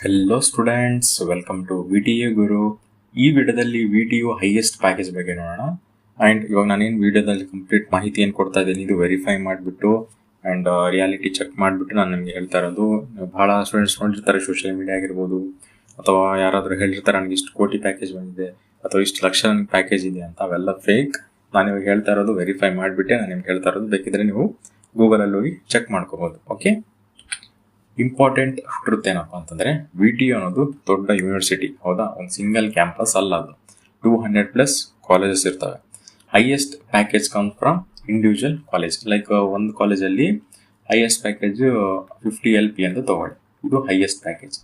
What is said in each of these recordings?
Hello students, welcome to VTA Guru. ಈ ವಿಡಿಯೋದಲ್ಲಿ VTU highest package ಬಗ್ಗೆ ನೋಡೋಣ. ಆ್ಯಂಡ್ ಇವಾಗ ನಾನೇನು ವಿಡಿಯೋದಲ್ಲಿ ಕಂಪ್ಲೀಟ್ ಮಾಹಿತಿ ಏನು ಕೊಡ್ತಾ ಇದ್ದೀನಿ ಇದು ವೆರಿಫೈ ಮಾಡಿಬಿಟ್ಟು ಆ್ಯಂಡ್ ರಿಯಾಲಿಟಿ ಚೆಕ್ ಮಾಡಿಬಿಟ್ಟು ನಾನು ನಿಮಗೆ ಹೇಳ್ತಾ ಇರೋದು. ಭಾಳ ಸ್ಟೂಡೆಂಟ್ಸ್ ನೋಡಿರ್ತಾರೆ ಸೋಷಿಯಲ್ ಮೀಡಿಯಾ ಆಗಿರ್ಬೋದು, ಅಥವಾ ಯಾರಾದರೂ ಹೇಳಿರ್ತಾರೆ ನನಗೆ ಇಷ್ಟು ಕೋಟಿ ಪ್ಯಾಕೇಜ್ ಬಂದಿದೆ ಅಥವಾ ಇಷ್ಟು ಲಕ್ಷ ನನಗೆ ಪ್ಯಾಕೇಜ್ ಇದೆ ಅಂತ. ಅವೆಲ್ಲ ಫೇಕ್. ನಾನು ಇವಾಗ ಹೇಳ್ತಾ ಇರೋದು ವೆರಿಫೈ ಮಾಡಿಬಿಟ್ಟೆ ನಾನು ನಿಮ್ಗೆ ಹೇಳ್ತಾ ಇರೋದು. ಬೇಕಿದ್ರೆ ನೀವು ಗೂಗಲಲ್ಲಿ ಹೋಗಿ ಚೆಕ್ ಮಾಡ್ಕೋಬೋದು. ಓಕೆ, ಇಂಪಾರ್ಟೆಂಟ್ ಟ್ರುತ್ ಏನಪ್ಪ ಅಂತಂದರೆ VTU ಅನ್ನೋದು ದೊಡ್ಡ ಯೂನಿವರ್ಸಿಟಿ, ಹೌದಾ? ಒಂದು ಸಿಂಗಲ್ ಕ್ಯಾಂಪಸ್ ಅಲ್ಲ, ಅದು 200+ ಕಾಲೇಜಸ್ ಇರ್ತವೆ. Highest package come from individual college. Like ಒಂದು ಕಾಲೇಜಲ್ಲಿ ಹೈಯೆಸ್ಟ್ ಪ್ಯಾಕೇಜ್ 50 LP ಅಂತ ತಗೊಳ್ಳಿ, ಇದು ಹೈಯೆಸ್ಟ್ ಪ್ಯಾಕೇಜ್.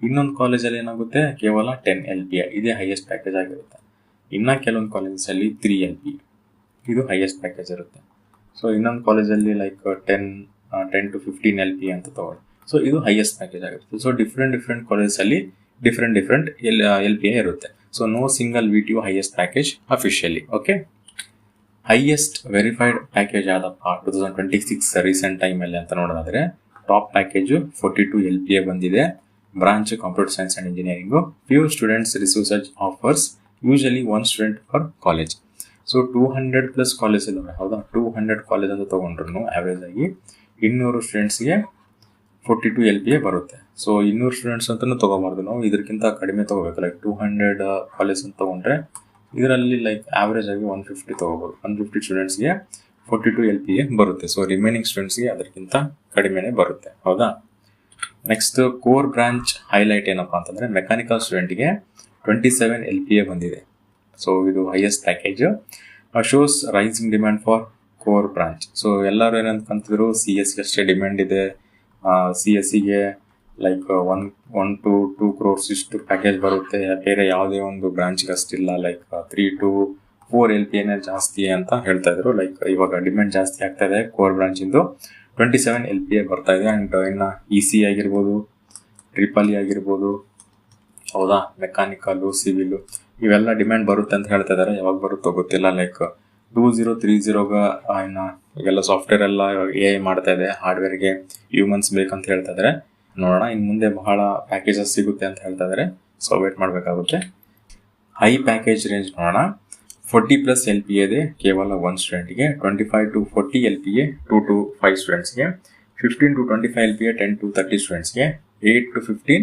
ಇನ್ನೊಂದು ಕಾಲೇಜಲ್ಲಿ ಏನಾಗುತ್ತೆ ಕೇವಲ 10 LP, ಇದೇ ಹೈಯೆಸ್ಟ್ ಪ್ಯಾಕೇಜ್ ಆಗಿರುತ್ತೆ. ಇನ್ನು ಕೆಲವೊಂದು ಕಾಲೇಜಸಲ್ಲಿ 3 LP, ಇದು ಹೈಯೆಸ್ಟ್ ಪ್ಯಾಕೇಜ್ ಇರುತ್ತೆ. ಸೊ ಇನ್ನೊಂದು ಕಾಲೇಜಲ್ಲಿ ಲೈಕ್ 10 to 15 LP ಅಂತ ತಗೊಳ್ಳಿ, ಸೊ ಇದು ಹೈಯೆಸ್ಟ್ ಪ್ಯಾಕೇಜ್ ಆಗಿರುತ್ತೆ. ಸೊ ಡಿಫ್ರೆಂಟ್ ಕಾಲೇಜಲ್ಲಿ ಡಿಫ್ರೆಂಟ್ LPA ಇರುತ್ತೆ. So no single VTU highest package officially. Okay, highest verified package ಆದಪ್ಪ 2026 ರೀಸೆಂಟ್ ಟೈಮಲ್ಲಿ ಅಂತ ನೋಡೋದಾದ್ರೆ ಟಾಪ್ ಪ್ಯಾಕೇಜು 42 LPA ಬಂದಿದೆ. Branch computer science and engineering. Few students receive such offers, usually 1 student per college. So 200+ college ಇದಾವೆ, ಹೌದಾ? 200 college ಅಂತ ತೊಗೊಂಡ್ರು average ಆಗಿ 200 ಸ್ಟೂಡೆಂಟ್ಸ್ಗೆ 42 LPA ಬರುತ್ತೆ. ಸೊ 200 ಸ್ಟೂಡೆಂಟ್ಸ್ ಅಂತಲೂ ತೊಗೋಬಾರ್ದು ನಾವು, ಇದಕ್ಕಿಂತ ಕಡಿಮೆ ತೊಗೋಬೇಕು. ಲೈಕ್ 200 ಕಾಲೇಜ್ ಅಂತ ತೊಗೊಂಡ್ರೆ ಇದರಲ್ಲಿ ಲೈಕ್ ಆ್ಯಾವ್ರೇಜ್ ಆಗಿ 150 ತೊಗೋಬೋದು. 150 ಸ್ಟೂಡೆಂಟ್ಸ್ಗೆ 42 LPA ಬರುತ್ತೆ. ಸೊ ರಿಮೈನಿಂಗ್ ಸ್ಟೂಡೆಂಟ್ಸ್ಗೆ ಅದಕ್ಕಿಂತ ಕಡಿಮೆನೇ ಬರುತ್ತೆ, ಹೌದಾ? ನೆಕ್ಸ್ಟ್ ಕೋರ್ ಬ್ರಾಂಚ್ ಹೈಲೈಟ್ ಏನಪ್ಪ ಅಂತಂದರೆ ಮೆಕ್ಯಾನಿಕಲ್ ಸ್ಟೂಡೆಂಟ್ಗೆ 27 LPA ಬಂದಿದೆ. ಸೊ ಇದು highest package. Shows rising demand for core branch. So ಎಲ್ಲರೂ ಏನಂತಂತಿದ್ರು CSE ಅಷ್ಟೇ ಡಿಮ್ಯಾಂಡ್ ಇದೆ, CSEಗೆ ಲೈಕ್ 1 to 2 crores ಇಷ್ಟು ಪ್ಯಾಕೇಜ್ ಬರುತ್ತೆ, ಬೇರೆ ಯಾವುದೇ ಒಂದು ಬ್ರಾಂಚ್ಗೆ ಅಷ್ಟಿಲ್ಲ, ಲೈಕ್ 3 to 4 LPA ಜಾಸ್ತಿ ಅಂತ ಹೇಳ್ತಾ ಇದ್ರು. ಲೈಕ್ ಇವಾಗ ಡಿಮ್ಯಾಂಡ್ ಜಾಸ್ತಿ ಆಗ್ತಾ ಇದೆ ಕೋರ್ ಬ್ರಾಂಚಿಂದು. 27 LPA ಬರ್ತಾ ಇದೆ. ಆ್ಯಂಡ್ ಇನ್ನು EC ಆಗಿರ್ಬೋದು, EEE ಆಗಿರ್ಬೋದು, ಹೌದಾ? ಮೆಕ್ಯಾನಿಕಲ್ಲು, ಸಿವಿಲು ಇವೆಲ್ಲ ಡಿಮ್ಯಾಂಡ್ ಬರುತ್ತೆ ಅಂತ ಹೇಳ್ತಾ ಇದ್ದಾರೆ. ಯಾವಾಗ ಬರುತ್ತೋ ಗೊತ್ತಿಲ್ಲ. ಲೈಕ್ 2030ಗ ಇನ್ನು ಇವೆಲ್ಲ ಸಾಫ್ಟ್ವೇರ್ ಎಲ್ಲ AI ಮಾಡ್ತಾ ಇದೆ, ಹಾರ್ಡ್ವೇರ್ಗೆ ಹ್ಯೂಮನ್ಸ್ ಬೇಕಂತ ಹೇಳ್ತಾ ಇದ್ದಾರೆ. ನೋಡೋಣ, ಇನ್ನು ಮುಂದೆ ಬಹಳ ಪ್ಯಾಕೇಜಸ್ ಸಿಗುತ್ತೆ ಅಂತ ಹೇಳ್ತಾ ಇದ್ದಾರೆ. ಸೊ ವೇಟ್ ಮಾಡಬೇಕಾಗುತ್ತೆ. ಹೈ ಪ್ಯಾಕೇಜ್ ರೇಂಜ್ ನೋಡೋಣ. 40+ LPA ಇದೆ ಕೇವಲ 1 ಸ್ಟೂಡೆಂಟ್ಗೆ. 25 to 40 LPA 2 to 5 ಸ್ಟೂಡೆಂಟ್ಸ್ಗೆ. 15 to 25 LPA 10 to 30 ಸ್ಟೂಡೆಂಟ್ಸ್ಗೆ. 8 to 15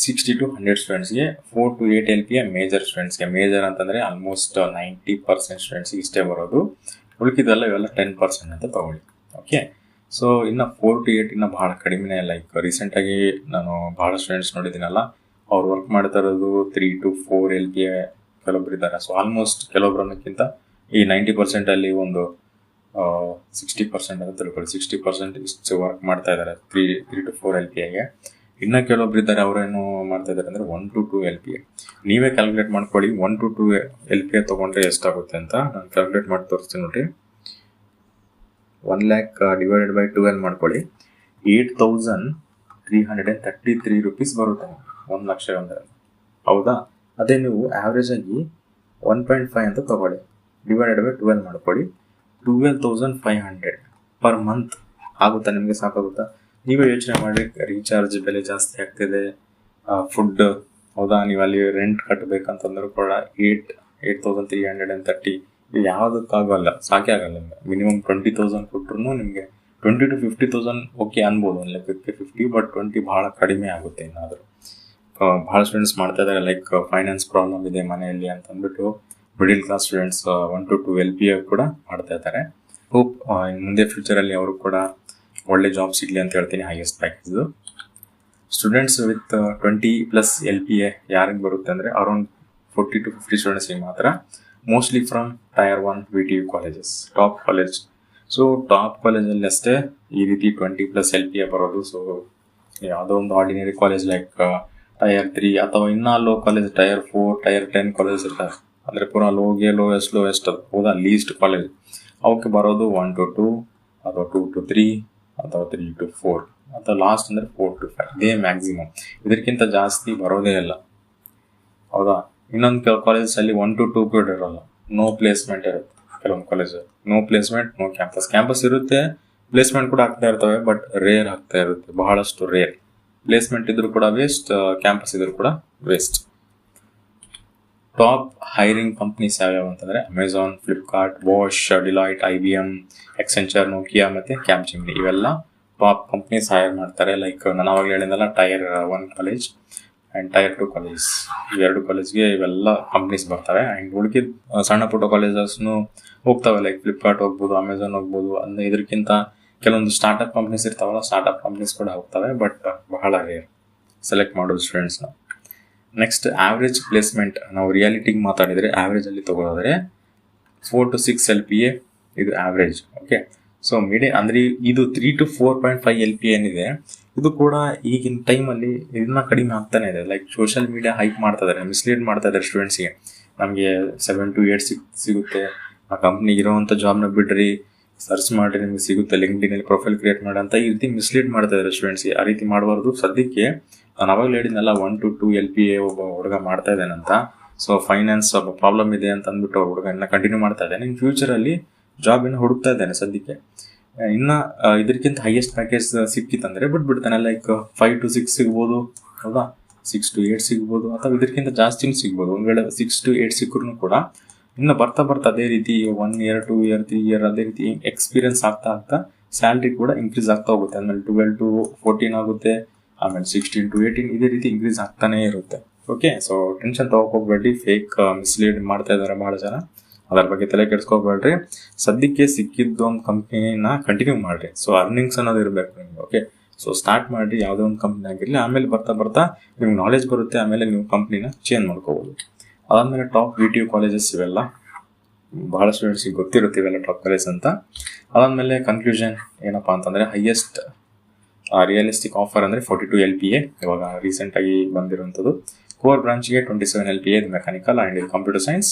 60 to 100 ಸ್ಟೂಡೆಂಟ್ಸ್ಗೆ. 4 to 8 LPA ಮೇಜರ್ ಸ್ಟೂಡೆಂಟ್ಸ್ಗೆ. ಮೇಜರ್ ಅಂತಂದರೆ ಆಲ್ಮೋಸ್ಟ್ 90% ಸ್ಟೂಡೆಂಟ್ಸ್ಗೆ ಇಷ್ಟೇ ಬರೋದು. ಉಳಿಕಿದೆಲ್ಲ ಇವೆಲ್ಲ 10% ಅಂತ ತಗೊಳ್ಳಿ. ಓಕೆ, ಸೊ ಇನ್ನು 4 to 8 ಇನ್ನು ಭಾಳ ಕಡಿಮೆನೇ. ಲೈಕ್ ರೀಸೆಂಟಾಗಿ ನಾನು ಭಾಳ ಸ್ಟೂಡೆಂಟ್ಸ್ ನೋಡಿದ್ದೀನಲ್ಲ, ಅವ್ರು ವರ್ಕ್ ಮಾಡ್ತಾ ಇರೋದು 3 to 4 LPA ಕೆಲವೊಬ್ರು ಇದ್ದಾರೆ. ಸೊ ಆಲ್ಮೋಸ್ಟ್ ಕೆಲವೊಬ್ರು ಅನ್ನೋಕ್ಕಿಂತ ಈ 90%ಅಲ್ಲಿ ಒಂದು 60% ಅಂತ ತಿಳ್ಕೊಳ್ಳಿ. 60% ಇಷ್ಟು ವರ್ಕ್ ಮಾಡ್ತಾ ಇದ್ದಾರೆ 3 to 4 LPAಗೆ. ಇನ್ನು ಕೆಲವೊಬ್ರು ಇದ್ದಾರೆ, ಅವರೇನು ಮಾಡ್ತಾ ಇದ್ದಾರೆ ಅಂದರೆ 1 to 2 LPA. ನೀವೇ ಕ್ಯಾಲ್ಕುಲೇಟ್ ಮಾಡ್ಕೊಳ್ಳಿ 1 to 2 LPA ತೊಗೊಂಡ್ರೆ ಎಷ್ಟಾಗುತ್ತೆ ಅಂತ. ನಾನು ಕ್ಯಾಲ್ಕುಲೇಟ್ ಮಾಡಿ ತೋರಿಸ್ತೀನಿ ನೋಡಿರಿ. 1 lakh ಡಿವೈಡೆಡ್ ಬೈ 12 ಮಾಡ್ಕೊಳ್ಳಿ. 8,333 rupees ಬರುತ್ತೆ, 1 ಲಕ್ಷ ಅಂದರೆ, ಹೌದಾ? ಅದೇ ನೀವು ಆ್ಯಾವ್ರೇಜ್ ಆಗಿ 1.5 ಅಂತ ತಗೊಳ್ಳಿ, ಡಿವೈಡೆಡ್ ಬೈ 12 ಮಾಡ್ಕೊಳ್ಳಿ. 12,500 ಪರ್ ಮಂತ್ ಆಗುತ್ತಾ? ನಿಮಗೆ ಸಾಕಾಗುತ್ತಾ? ನೀವೇ ಯೋಚನೆ ಮಾಡಿ. ರೀಚಾರ್ಜ್ ಬೆಲೆ ಜಾಸ್ತಿ ಆಗ್ತಿದೆ, ಫುಡ್, ಹೌದಾ? ನೀವು ಅಲ್ಲಿ ರೆಂಟ್ ಕಟ್ಟಬೇಕಂತಂದ್ರೂ ಕೂಡ 8,330 ಇದು ಯಾವುದಕ್ಕಾಗಲ್ಲ, ಸಾಕೇ ಆಗಲ್ಲ ನಿಮಗೆ. ಮಿನಿಮಮ್ 20,000 ಕೊಟ್ಟರು ನಿಮಗೆ 20 to 50,000 ಓಕೆ ಅನ್ಬೋದು ಒಂದು ಲೆಕ್ಕಕ್ಕೆ. 50 ಬಟ್ 20 ಭಾಳ ಕಡಿಮೆ ಆಗುತ್ತೆ. ಇನ್ನಾದರೂ ಭಾಳ ಸ್ಟೂಡೆಂಟ್ಸ್ ಮಾಡ್ತಾ ಇದ್ದಾರೆ, ಲೈಕ್ ಫೈನಾನ್ಸ್ ಪ್ರಾಬ್ಲಮ್ ಇದೆ ಮನೆಯಲ್ಲಿ ಅಂತಂದ್ಬಿಟ್ಟು middle class students 1 to 2 LPA ಕೂಡ ಮಾಡ್ತಾ ಇದ್ದಾರೆ. ಹೋಪ್ ಮುಂದೆ ಫ್ಯೂಚರಲ್ಲಿ ಅವರು ಕೂಡ ಒಳ್ಳೆ ಜಾಬ್ ಸಿಗಲಿ ಅಂತ ಹೇಳ್ತೀನಿ. Highest package students with 20+ LPA ಯಾರಿಗೆ ಬರುತ್ತೆ ಅಂದರೆ ಅರೌಂಡ್ 40 to 50 ಸ್ಟೂಡೆಂಟ್ಸ್ಗೆ ಮಾತ್ರ. Mostly from Tier 1 VTU colleges, top college. So top ಕಾಲೇಜಲ್ಲಿ ಅಷ್ಟೇ ಈ ರೀತಿ 20+ LPA ಬರೋದು. ಸೊ ಯಾವುದೋ ಒಂದು ಆರ್ಡಿನರಿ ಕಾಲೇಜ್ ಲೈಕ್ Tier 3 ಅಥವಾ ಇನ್ನೂ low college Tier 4, Tier 10 college ಇರ್ತಾರೆ. ಅಂದರೆ ಪೂರಾ ಲೋಯೆಸ್ಟ್ ಅದು, ಹೌದಾ? ಲೀಸ್ಟ್ ಕಾಲೇಜ್ ಅವಕ್ಕೆ ಬರೋದು 1 to 2 ಅಥವಾ 2 to 3 ಅಥವಾ 3 to 4 ಅಥವಾ ಲಾಸ್ಟ್ ಅಂದರೆ 4 to 5, ಇದೇ ಮ್ಯಾಕ್ಸಿಮಮ್. ಇದಕ್ಕಿಂತ ಜಾಸ್ತಿ ಬರೋದೇ ಇಲ್ಲ, ಹೌದಾ? ಇನ್ನೊಂದು ಕಾಲೇಜಲ್ಲಿ 1 to 2 ಕೂಡ ಇರೋಲ್ಲ, ನೋ ಪ್ಲೇಸ್ಮೆಂಟ್ ಇರುತ್ತೆ. ಕೆಲವೊಂದು college no placement, no campus ಇರುತ್ತೆ, ಪ್ಲೇಸ್ಮೆಂಟ್ ಕೂಡ ಆಗ್ತಾ ಇರ್ತವೆ, ಬಟ್ ರೇರ್ ಆಗ್ತಾ ಇರುತ್ತೆ, ಬಹಳಷ್ಟು ರೇರ್. ಪ್ಲೇಸ್ಮೆಂಟ್ ಇದ್ರು ಕೂಡ ವೇಸ್ಟ್, ಕ್ಯಾಂಪಸ್ ಇದ್ರು ಕೂಡ ವೇಸ್ಟ್. ಟಾಪ್ ಹೈರಿಂಗ್ ಕಂಪ್ನೀಸ್ ಯಾವ್ಯಾವ ಅಂತಂದ್ರೆ Amazon, Flipkart, Bosch, Deloitte, IBM, Accenture, Nokia ಮತ್ತೆ ಕ್ಯಾಪ್ಜೆಮಿನಿ ಇವೆಲ್ಲ ಟಾಪ್ ಕಂಪ್ನೀಸ್ ಹೈರ್ ಮಾಡ್ತಾರೆ. ಲೈಕ್ ನಾನು ಅವಾಗಲೇ ಹೇಳಿದ್ನಲ್ಲ, tier 1 college and tier 2 college, ಇವೆರಡು ಕಾಲೇಜ್ಗೆ ಇವೆಲ್ಲ ಕಂಪ್ನೀಸ್ ಬರ್ತವೆ. ಆ್ಯಂಡ್ ಉಳಿದ ಸಣ್ಣ ಪುಟ್ಟ ಕಾಲೇಜಸ್ನು ಹೋಗ್ತವೆ, ಲೈಕ್ ಫ್ಲಿಪ್ಕಾರ್ಟ್ ಹೋಗ್ಬೋದು, ಅಮೆಝಾನ್ ಹೋಗ್ಬೋದು. ಅಂದರೆ ಇದಕ್ಕಿಂತ ಕೆಲವೊಂದು ಸ್ಟಾರ್ಟ್ಅಪ್ ಕಂಪ್ನೀಸ್ ಇರ್ತಾವಲ್ಲ, ಸ್ಟಾರ್ಟ್ಅಪ್ ಕಂಪ್ನೀಸ್ ಕೂಡ ಹೋಗ್ತವೆ, ಬಟ್ ಬಹಳ ರೇರ್ ಸೆಲೆಕ್ಟ್ ಮಾಡೋದು ಸ್ಟೂಡೆಂಟ್ಸ್ನ. Next average placement. ನಾವು ರಿಯಾಲಿಟಿಗೆ ಮಾತಾಡಿದರೆ ಆವ್ರೇಜಲ್ಲಿ ತಗೊಳ್ಳೋದ್ರೆ 4 to 6 LPA ಇದು ಆವ್ರೇಜ್. ಓಕೆ, ಸೊ ಅಂದರೆ ಇದು 3 to 4.5 LPA ಏನಿದೆ ಇದು ಕೂಡ ಈಗಿನ ಟೈಮಲ್ಲಿ ಇದನ್ನ ಕಡಿಮೆ ಆಗ್ತಾನೆ ಇದೆ. ಲೈಕ್ ಸೋಷಿಯಲ್ ಮೀಡಿಯಾ ಹೈಕ್ ಮಾಡ್ತಾ ಇದ್ದಾರೆ, ಮಿಸ್ಲೀಡ್ ಮಾಡ್ತಾ ಇದ್ದಾರೆ ಸ್ಟೂಡೆಂಟ್ಸ್ಗೆ. ನಮಗೆ 7 to 8 ಸಿಗುತ್ತೆ, ಆ ಕಂಪ್ನಿ ಇರೋವಂಥ ಜಾಬ್ನ ಬಿಡ್ರಿ, ಸರ್ಚ್ ಮಾಡಿರಿ ನಿಮಗೆ ಸಿಗುತ್ತೆ, ಲಿಂಕ್ಡ್ಇನಲ್ಲಿ ಪ್ರೊಫೈಲ್ ಕ್ರಿಯೇಟ್ ಮಾಡಿ ಅಂತ ಈ ರೀತಿ ಮಿಸ್ಲೀಡ್ ಮಾಡ್ತಾ ಇದ್ದಾರೆ ಸ್ಟೂಡೆಂಟ್ಸ್ಗೆ. ಆ ರೀತಿ ಮಾಡಬಾರ್ದು. ಸದ್ಯಕ್ಕೆ ನಾನು ಅವಾಗಲೇ ಹೇಳಿದ್ನಲ್ಲ 1 to 2 LPA ಒಬ್ಬ ಹುಡುಗ ಮಾಡ್ತಾ ಇದ್ದಾನಂತ. ಸೊ ಫೈನಾನ್ಸ್ ಪ್ರಾಬ್ಲಮ್ ಇದೆ ಅಂತ ಅಂದ್ಬಿಟ್ಟು ಹುಡುಗ ಇನ್ನ ಕಂಟಿನ್ಯೂ ಮಾಡ್ತಾ ಇದ್ದಾನೆ. ಇನ್ನು ಫ್ಯೂಚರಲ್ಲಿ ಜಾಬ್ ಇನ್ನು ಹುಡುಕ್ತಾ ಇದ್ದಾನೆ ಸದ್ಯಕ್ಕೆ. ಇನ್ನು ಇದಕ್ಕಿಂತ ಹೈಯೆಸ್ಟ್ ಪ್ಯಾಕೇಜ್ ಸಿಕ್ಕಿತ್ತಂದ್ರೆ ಬಿಟ್ಬಿಡ್ತಾನೆ. ಲೈಕ್ 5 to 6 ಸಿಗ್ಬೋದು, ಹೌದಾ, 6 to 8 ಸಿಗ್ಬೋದು, ಅಥವಾ ಇದಕ್ಕಿಂತ ಜಾಸ್ತಿನೂ ಸಿಗ್ಬೋದು. ಒಂದು ವೇಳೆ 6 to 8 ಸಿಕ್ಕರೂ ಕೂಡ ಇನ್ನು ಬರ್ತಾ ಅದೇ ರೀತಿ 1 year 2 year 3 year ಅದೇ ರೀತಿ ಎಕ್ಸ್ಪೀರಿಯನ್ಸ್ ಆಗ್ತಾ ಸ್ಯಾಲ್ರಿ ಕೂಡ ಇನ್ಕ್ರೀಸ್ ಆಗ್ತಾ ಹೋಗುತ್ತೆ. ಆಮೇಲೆ 12 to 14 ಆಗುತ್ತೆ, ಆಮೇಲೆ 16 to 18 ಇದೇ ರೀತಿ ಇನ್ಕ್ರೀಸ್ ಆಗ್ತಾನೆ ಇರುತ್ತೆ. ಓಕೆ, ಸೊ ಟೆನ್ಷನ್ ಹೋಗ್ಬೇಡಿ. ಫೇಕ್ ಮಿಸ್ಲೀಡ್ ಮಾಡ್ತಾ ಇದ್ದಾರೆ ಬಹಳ ಜನ, ಅದರ ಬಗ್ಗೆ ತಲೆ ಕೆಡಿಸ್ಕೋಬೇಡ್ರಿ. ಸದ್ಯಕ್ಕೆ ಸಿಕ್ಕಿದ್ದು ಒಂದು ಕಂಪ್ನಿನ ಕಂಟಿನ್ಯೂ ಮಾಡ್ರಿ. ಸೊ ಅರ್ನಿಂಗ್ಸ್ ಅನ್ನೋದು ಇರಬೇಕು ನಿಮ್ಗೆ. ಓಕೆ, ಸೊ ಸ್ಟಾರ್ಟ್ ಮಾಡಿ ಯಾವುದೇ ಒಂದು ಕಂಪ್ನಿ ಆಗಿರಲಿ, ಆಮೇಲೆ ಬರ್ತಾ ನಿಮ್ಗೆ ನಾಲೆಜ್ ಬರುತ್ತೆ, ಆಮೇಲೆ ನೀವು ಕಂಪ್ನಿನ ಚೇಂಜ್ ಮಾಡ್ಕೋಬೋದು. ಅದಾದಮೇಲೆ ಟಾಪ್ VTU ಕಾಲೇಜಸ್ ಇವೆಲ್ಲ ಬಹಳ ಸ್ಟೂಡೆಂಟ್ಸಿಗೆ ಗೊತ್ತಿರುತ್ತೆ ಇವೆಲ್ಲ ಟಾಪ್ ಕಾಲೇಜ್ ಅಂತ. ಅದಾದಮೇಲೆ ಕನ್ಕ್ಲೂಷನ್ ಏನಪ್ಪ ಅಂತಂದರೆ ಹೈಯೆಸ್ಟ್ ರಿಯಲಿಸ್ಟಿಕ್ ಆಫರ್ ಅಂದರೆ 42 LPA ಇವಾಗ ರೀಸೆಂಟಾಗಿ ಬಂದಿರುವಂಥದ್ದು. ಕೋರ್ ಬ್ರಾಂಚ್ಗೆ 27 LPA ಇದು ಮೆಕ್ಯಾನಿಕಲ್ ಆ್ಯಂಡ್ ಇದು ಕಂಪ್ಯೂಟರ್ ಸೈನ್ಸ್.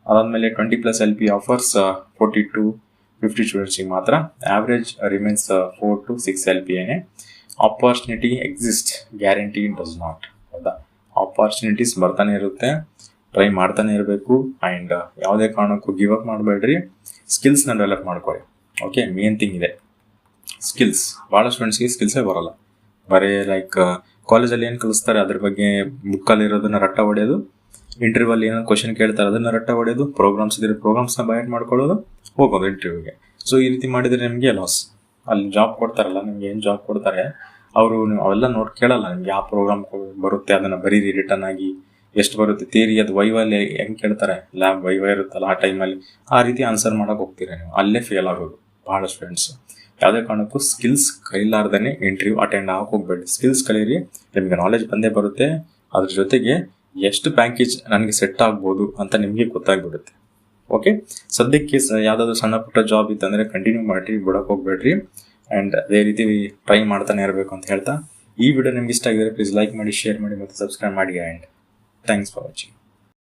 ಅದಾದಮೇಲೆ 20+ LPA ಆಫರ್ಸ್ 40 to 50 ಸ್ಟೂಡೆಂಟ್ಸಿಗೆ ಮಾತ್ರ. ಆವ್ರೇಜ್ ರಿಮೇನ್ಸ್ 4 to 6 LPAನೇ. Opportunity exist, guarantee does not. ಹೌದಾ, ಆಪರ್ಚುನಿಟೀಸ್ ಬರ್ತಾನೆ ಇರುತ್ತೆ, ಟ್ರೈ ಮಾಡ್ತಾನೆ ಇರಬೇಕು. ಆ್ಯಂಡ್ ಯಾವುದೇ ಕಾರಣಕ್ಕೂ ಗಿವ್ ಅಪ್ ಮಾಡಬೇಡ್ರಿ, ಸ್ಕಿಲ್ಸ್ನ ಡೆವಲಪ್ ಮಾಡ್ಕೊಳ್ಳಿ. ಓಕೆ, ಮೇನ್ ಥಿಂಗ್ ಇದೆ ಸ್ಕಿಲ್ಸ್. ಭಾಳ ಸ್ಟೂಡೆಂಟ್ಸ್ಗೆ ಸ್ಕಿಲ್ಸೇ ಬರೋಲ್ಲ. ಬರೀ ಲೈಕ್ ಕಾಲೇಜಲ್ಲಿ ಏನು ಕಲಿಸ್ತಾರೆ ಅದ್ರ ಬಗ್ಗೆ ಬುಕ್ಕಲ್ಲಿ ಇರೋದನ್ನ ರಟ್ಟ ಹೊಡೆಯೋದು, ಇಂಟರ್ವ್ಯೂವಲ್ಲಿ ಏನೋ ಕ್ವಶನ್ ಕೇಳ್ತಾರೆ ಅದನ್ನ ರಟ್ಟ ಹೊಡೆಯೋದು, ಪ್ರೋಗ್ರಾಮ್ಸ್ ಇದ್ರೆ ಪ್ರೋಗ್ರಾಮ್ಸ್ನ ಬೈಟ್ ಮಾಡ್ಕೊಳ್ಳೋದು, ಹೋಗೋದು ಇಂಟರ್ವ್ಯೂಗೆ. ಸೊ ಈ ರೀತಿ ಮಾಡಿದರೆ ನಿಮಗೆ ಲಾಸ್. ಅಲ್ಲಿ ಜಾಬ್ ಕೊಡ್ತಾರಲ್ಲ, ನಿಮ್ಗೆ ಏನು ಜಾಬ್ ಕೊಡ್ತಾರೆ ಅವರು ಅವೆಲ್ಲ ನೋಡಿ ಕೇಳಲ್ಲ ನಿಮ್ಗೆ ಯಾವ ಪ್ರೋಗ್ರಾಮ್ ಬರುತ್ತೆ ಅದನ್ನು ಬರೀರಿ ರಿಟರ್ನ್ ಆಗಿ, ಎಷ್ಟು ಬರುತ್ತೆ ಥಿಯರಿ, ಅದು ವೈವಲ್ಲಿ ಹೆಂಗೆ ಕೇಳ್ತಾರೆ, ಲ್ಯಾಬ್ ವೈವ ಇರುತ್ತಲ್ಲ ಆ ಟೈಮಲ್ಲಿ ಆ ರೀತಿ ಆನ್ಸರ್ ಮಾಡೋಕೆ ಹೋಗ್ತೀರಾ ನೀವು, ಅಲ್ಲೇ ಫೇಲ್ ಆಗೋದು ಭಾಳ ಸ್ಟೂಡೆಂಟ್ಸ್. ಯಾವುದೇ ಕಾರಣಕ್ಕೂ ಸ್ಕಿಲ್ಸ್ ಕೈಲಾರ್ದೇ ಇಂಟರ್ವ್ಯೂ ಅಟೆಂಡ್ ಆಗಕ್ಕೆ ಹೋಗ್ಬೇಡಿ. ಸ್ಕಿಲ್ಸ್ ಕಲೀರಿ, ನಿಮಗೆ ನಾಲೆಜ್ ಬಂದೇ ಬರುತ್ತೆ. ಅದ್ರ ಜೊತೆಗೆ ಎಷ್ಟು ಪ್ಯಾಕೇಜ್ ನನಗೆ ಸೆಟ್ ಆಗ್ಬೋದು ಅಂತ ನಿಮಗೆ ಗೊತ್ತಾಗ್ಬಿಡುತ್ತೆ. ಓಕೆ, ಸದ್ಯಕ್ಕೆ ಯಾವುದಾದ್ರು ಸಣ್ಣ ಪುಟ್ಟ ಜಾಬ್ ಇತ್ತಂದರೆ ಕಂಟಿನ್ಯೂ ಮಾಡಿ, ಬಿಡೋಕೆ ಹೋಗ್ಬೇಡ್ರಿ. ಆ್ಯಂಡ್ ಅದೇ ರೀತಿ ಟ್ರೈ ಮಾಡ್ತಾನೆ ಇರಬೇಕು ಅಂತ ಹೇಳ್ತಾ, ಈ ವಿಡಿಯೋ ನಿಮ್ಗೆ ಇಷ್ಟ ಆಗಿದ್ರೆ ಪ್ಲೀಸ್ ಲೈಕ್ ಮಾಡಿ, ಶೇರ್ ಮಾಡಿ ಮತ್ತು ಸಬ್ಸ್ಕ್ರೈಬ್ ಮಾಡಿ. And thanks for watching.